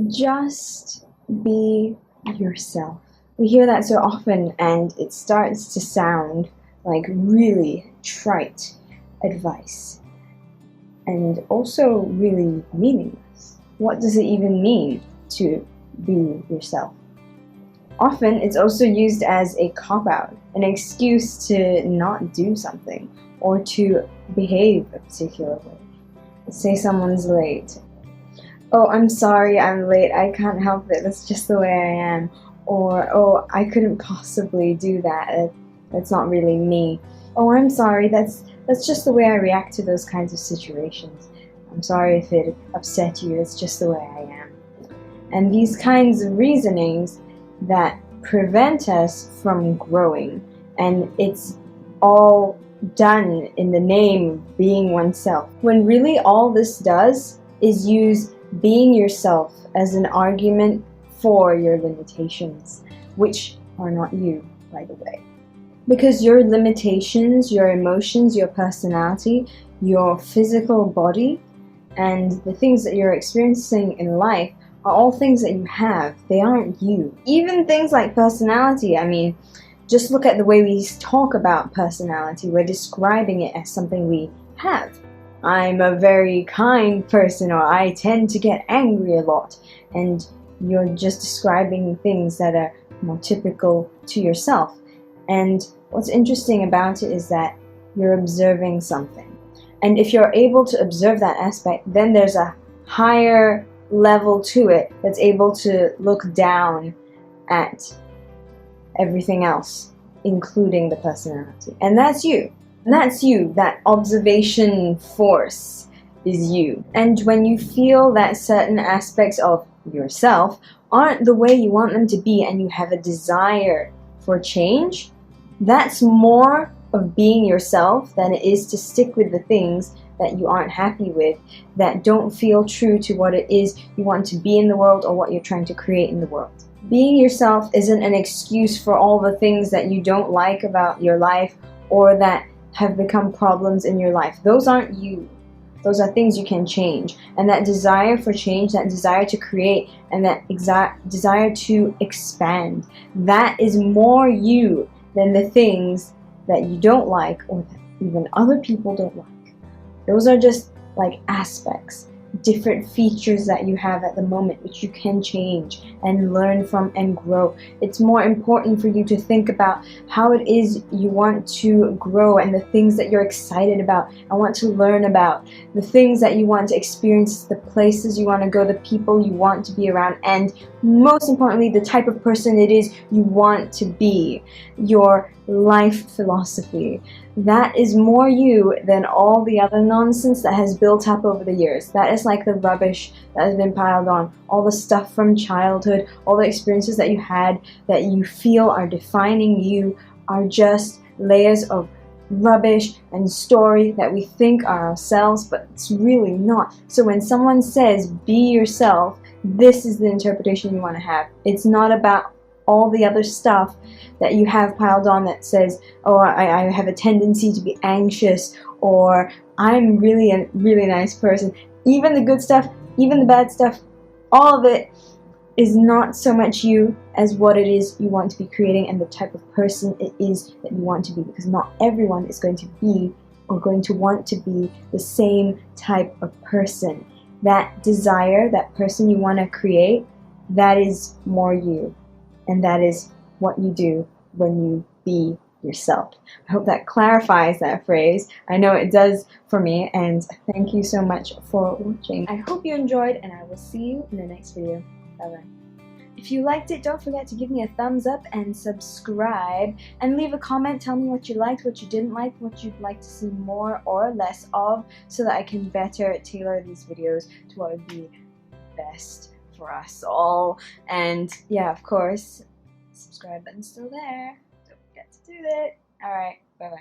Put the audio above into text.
Just be yourself. We hear that so often, and it starts to sound like really trite advice and also really meaningless. What does it even mean to be yourself? Often it's also used as a cop-out, an excuse to not do something or to behave a particular way. Say someone's late. Oh, I'm sorry I'm late, I can't help it, that's just the way I am. Or, oh, I couldn't possibly do that, that's not really me. Oh, I'm sorry, that's just the way I react to those kinds of situations. I'm sorry if it upset you, it's just the way I am. And these kinds of reasonings that prevent us from growing, and it's all done in the name of being oneself. When really all this does is use being yourself as an argument for your limitations, which are not you, by the way. Because your limitations, your emotions, your personality, your physical body, and the things that you're experiencing in life are all things that you have. They aren't you. Even things like personality, I mean, just look at the way we talk about personality. We're describing it as something we have. I'm a very kind person, or I tend to get angry a lot, and you're just describing things that are more typical to yourself. And what's interesting about it is that you're observing something. And if you're able to observe that aspect, then there's a higher level to it that's able to look down at everything else, including the personality. And that's you. And that's you. That observation force is you. And when you feel that certain aspects of yourself aren't the way you want them to be, and you have a desire for change, that's more of being yourself than it is to stick with the things that you aren't happy with, that don't feel true to what it is you want to be in the world or what you're trying to create in the world. Being yourself isn't an excuse for all the things that you don't like about your life or that have become problems in your life. Those aren't you. Those are things you can change. And that desire for change, that desire to create, and that desire to expand, that is more you than the things that you don't like or that even other people don't like. Those are just like aspects, different features that you have at the moment which you can change and learn from and grow. It's more important for you to think about how it is you want to grow and the things that you're excited about and want to learn about, the things that you want to experience, the places you want to go, the people you want to be around, and most importantly, the type of person it is you want to be, your life philosophy. That is more you than all the other nonsense that has built up over the years. That is like the rubbish that has been piled on. All the stuff from childhood, all the experiences that you had that you feel are defining you are just layers of rubbish and story that we think are ourselves, but it's really not. So when someone says, be yourself, this is the interpretation you want to have. It's not about all the other stuff that you have piled on that says, oh, I have a tendency to be anxious, or I'm really a really nice person. Even the good stuff, even the bad stuff, all of it is not so much you as what it is you want to be creating and the type of person it is that you want to be, because not everyone is going to be or going to want to be the same type of person. That desire, that person you want to create, that is more you. And that is what you do when you be yourself. I hope that clarifies that phrase. I know it does for me, and thank you so much for watching. I hope you enjoyed, and I will see you in the next video. Bye-bye. If you liked it, don't forget to give me a thumbs up and subscribe, and leave a comment. Tell me what you liked, what you didn't like, what you'd like to see more or less of, so that I can better tailor these videos to what would be best for us all. And yeah, of course, subscribe button's still there. Don't forget to do that. Alright, bye bye.